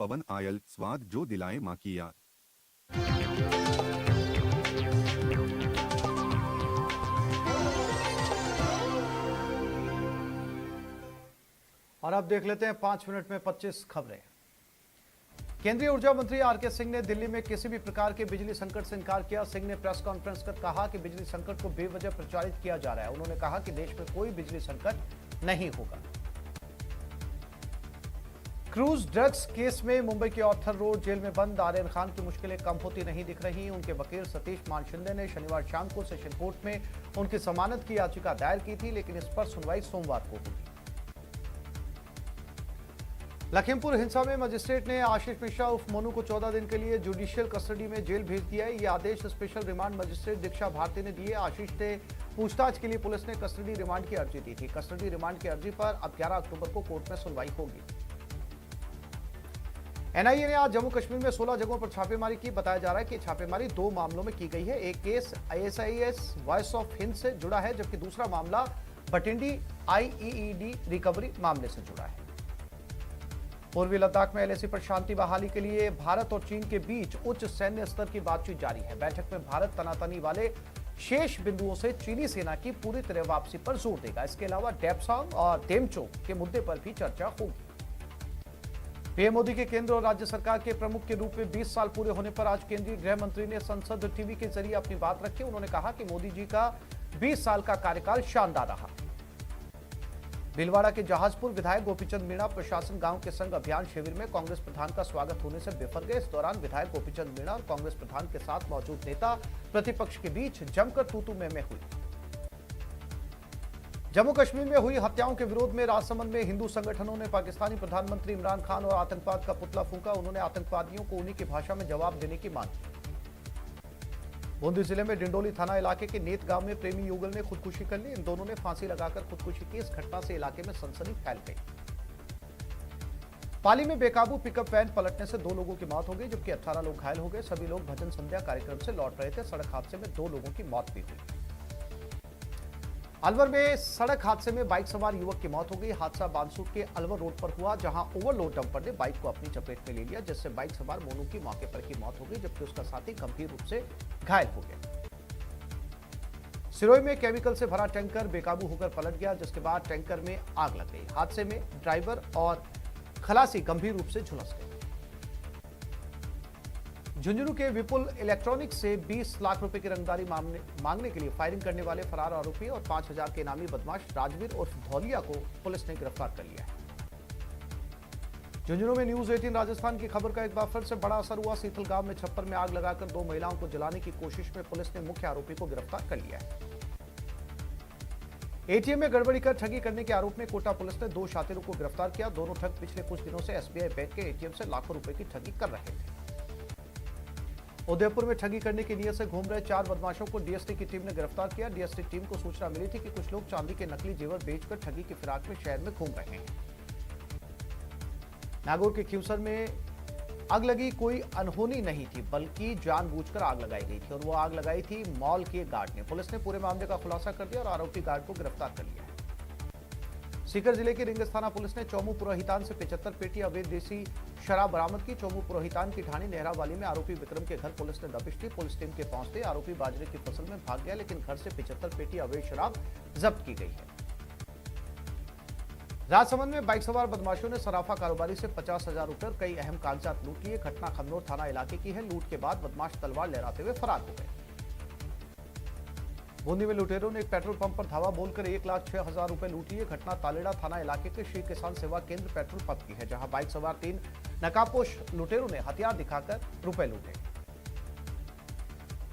पवन oil, स्वाद जो दिलाए माँ की याद। और अब देख लेते हैं 5 मिनट में 25 खबरें। केंद्रीय ऊर्जा मंत्री आरके सिंह ने दिल्ली में किसी भी प्रकार के बिजली संकट से इनकार किया। सिंह ने प्रेस कॉन्फ्रेंस कर कहा कि बिजली संकट को बेवजह प्रचारित किया जा रहा है। उन्होंने कहा कि देश में कोई बिजली संकट नहीं होगा। क्रूज ड्रग्स केस में मुंबई के ऑर्थर रोड जेल में बंद आर्यन खान की मुश्किलें कम होती नहीं दिख रही। उनके वकील सतीश मान शिंदे ने शनिवार शाम को सेशन कोर्ट में उनकी जमानत की याचिका दायर की थी, लेकिन इस पर सुनवाई सोमवार को हुई। लखीमपुर हिंसा में मजिस्ट्रेट ने आशीष मिश्रा उर्फ मोनू को 14 दिन के लिए जुडिशियल कस्टडी में जेल भेज दिया है। यह आदेश स्पेशल रिमांड मजिस्ट्रेट दीक्षा भारती ने दिए। आशीष से पूछताछ के लिए पुलिस ने कस्टडी रिमांड की अर्जी दी थी। कस्टडी रिमांड की अर्जी पर अब 11 अक्टूबर को कोर्ट में सुनवाई होगी। एनआईए ने आज जम्मू कश्मीर में 16 जगहों पर छापेमारी की। बताया जा रहा है कि छापेमारी 2 मामलों में की गई है। एक case ISIS voice of Hind से जुड़ा है, जबकि दूसरा मामला भटिंडी आईईडी रिकवरी मामले से जुड़ा है। पूर्वी लद्दाख में एलएसी पर शांति बहाली के लिए भारत और चीन के बीच उच्च सैन्य स्तर की बातचीत जारी है। बैठक में भारत तनातनी वाले शेष बिंदुओं से चीनी सेना की पूरी तरह वापसी पर जोर देगा। इसके अलावा डेप्सांग और डेमचो के मुद्दे पर भी चर्चा होगी। पीएम मोदी के केंद्र और राज्य सरकार के प्रमुख के रूप में 20 साल पूरे होने पर आज केंद्रीय गृह मंत्री ने संसद टीवी के जरिए अपनी बात रखी। उन्होंने कहा कि मोदी जी का 20 साल का कार्यकाल शानदार रहा। भीलवाड़ा के जहाजपुर विधायक गोपीचंद मीणा प्रशासन गांव के संग अभियान शिविर में कांग्रेस प्रधान का स्वागत होने से बिफर गए। इस दौरान विधायक गोपीचंद मीणा और कांग्रेस प्रधान के साथ मौजूद नेता प्रतिपक्ष के बीच जमकर तू-तू मैं हुई। जम्मू कश्मीर में हुई हत्याओं के विरोध में राजसमंद में हिंदू संगठनों ने पाकिस्तानी प्रधानमंत्री इमरान खान और आतंकवाद का पुतला फूंका। उन्होंने आतंकवादियों को उन्हीं की भाषा में जवाब देने की मांग की। बूंदी जिले में डिंडोली थाना इलाके के नेत गांव में प्रेमी युगल ने खुदकुशी कर ली। इन दोनों ने फांसी लगाकर खुदकुशी की। इस घटना से इलाके में सनसनी फैल गई। पाली में बेकाबू पिकअप वैन पलटने से 2 लोगों की मौत हो गई, जबकि 18 लोग घायल हो गए। सभी लोग भजन संध्या कार्यक्रम से लौट रहे थे। सड़क हादसे में 2 लोगों की मौत भी हुई। अलवर में सड़क हादसे में बाइक सवार युवक की मौत हो गई। हादसा बानसूर के अलवर रोड पर हुआ, जहां ओवरलोड डंपर ने बाइक को अपनी चपेट में ले लिया, जिससे बाइक सवार मोनू की मौके पर ही मौत हो गई, जबकि उसका साथी गंभीर रूप से घायल हो गया। सिरोही में केमिकल से भरा टैंकर बेकाबू होकर पलट गया, जिसके बाद टैंकर में आग लग गई। हादसे में ड्राइवर और खलासी गंभीर रूप से झुलस गए। झुंझुनू के विपुल इलेक्ट्रॉनिक्स से 20 लाख रुपए की रंगदारी मांगने के लिए फायरिंग करने वाले फरार आरोपी और 5000 के इनामी बदमाश राजवीर उर्फ धौलिया को पुलिस ने गिरफ्तार कर लिया है। झुंझुनू में न्यूज 18 राजस्थान की खबर का एक बार फिर से बड़ा असर हुआ। सीथल गांव में छप्पर में आग लगाकर 2 महिलाओं को जलाने की कोशिश में पुलिस ने मुख्य आरोपी को गिरफ्तार कर लिया है। एटीएम में गड़बड़ी कर ठगी करने के आरोप में कोटा पुलिस ने 2 शातिरों को गिरफ्तार किया। दोनों ठग पिछले कुछ दिनों से एसबीआई बैंक के एटीएम से लाखों रुपए की ठगी कर रहे थे। उदयपुर में ठगी करने की नीयत से घूम रहे 4 बदमाशों को डीएसटी की टीम ने गिरफ्तार किया। डीएसटी टीम को सूचना मिली थी कि कुछ लोग चांदी के नकली जेवर बेचकर ठगी की फिराक में शहर में घूम रहे हैं। नागौर के खींवसर में आग लगी कोई अनहोनी नहीं थी, बल्कि जानबूझकर आग लगाई गई थी, और वो आग लगाई थी मॉल के गार्ड ने। पुलिस ने पूरे मामले का खुलासा कर दिया और आरोपी गार्ड को गिरफ्तार कर लिया है। सीकर जिले की रिंगस थाना पुलिस ने चौमू पुरोहितान से 75 पेटी अवैध देसी शराब बरामद की। चौमू पुरोहितान की ढाणी नेहरावाली में आरोपी विक्रम के घर पुलिस ने दबिश दी। पुलिस टीम के पहुंचते आरोपी बाजरे की फसल में भाग गया, लेकिन घर से 75 पेटी अवैध शराब जब्त की गई है। राजसमंद में बाइक सवार बदमाशों ने सराफा कारोबारी से 50,000 रुपए और कई अहम कागजात लूट लिए। घटना खन्नौर थाना इलाके की है। लूट के बाद बदमाश तलवार लहराते हुए फरार हो गए। बूंदी में लुटेरों ने एक पेट्रोल पंप पर धावा बोलकर 1,06,000 रुपए लूट लिए। घटना तालेड़ा थाना इलाके के श्री किसान सेवा केंद्र पेट्रोल पंप की है, जहां बाइक सवार 3 नकाबपोश लुटेरों ने हथियार दिखाकर रुपए लूटे।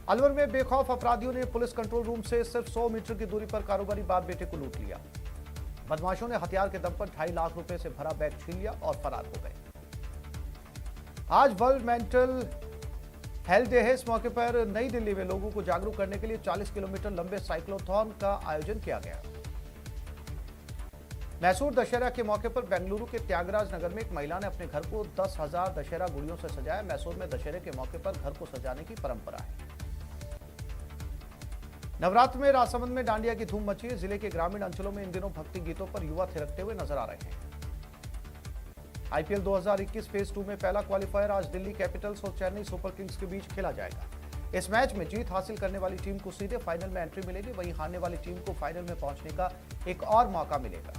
अलवर में बेखौफ अपराधियों ने पुलिस कंट्रोल रूम से सिर्फ 100 मीटर की दूरी पर कारोबारी बाप बेटे को लूट लिया। बदमाशों ने हथियार के दम पर 2.5 लाख रुपए से भरा बैग छीन लिया और फरार हो गए। आज वर्ल्ड मेंटल हेल्थ डे है। इस मौके पर नई दिल्ली में लोगों को जागरूक करने के लिए 40 किलोमीटर लंबे साइक्लोथॉन का आयोजन किया गया। मैसूर दशहरा के मौके पर बेंगलुरु के त्यागराज नगर में एक महिला ने अपने घर को 10,000 दशहरा गुड़ियों से सजाया। मैसूर में दशहरे के मौके पर घर को सजाने की परंपरा है। नवरात्र में राजसमंद में डांडिया की धूम मची है। जिले के ग्रामीण अंचलों में इन दिनों भक्ति गीतों पर युवा थिरकते हुए नजर आ रहे हैं। आईपीएल 2021 फेज 2 में पहला क्वालिफायर आज दिल्ली कैपिटल्स और चेन्नई सुपर किंग्स के बीच खेला जाएगा। इस मैच में जीत हासिल करने वाली टीम को सीधे फाइनल में एंट्री मिलेगी, वहीं हारने वाली टीम को फाइनल में पहुंचने का एक और मौका मिलेगा।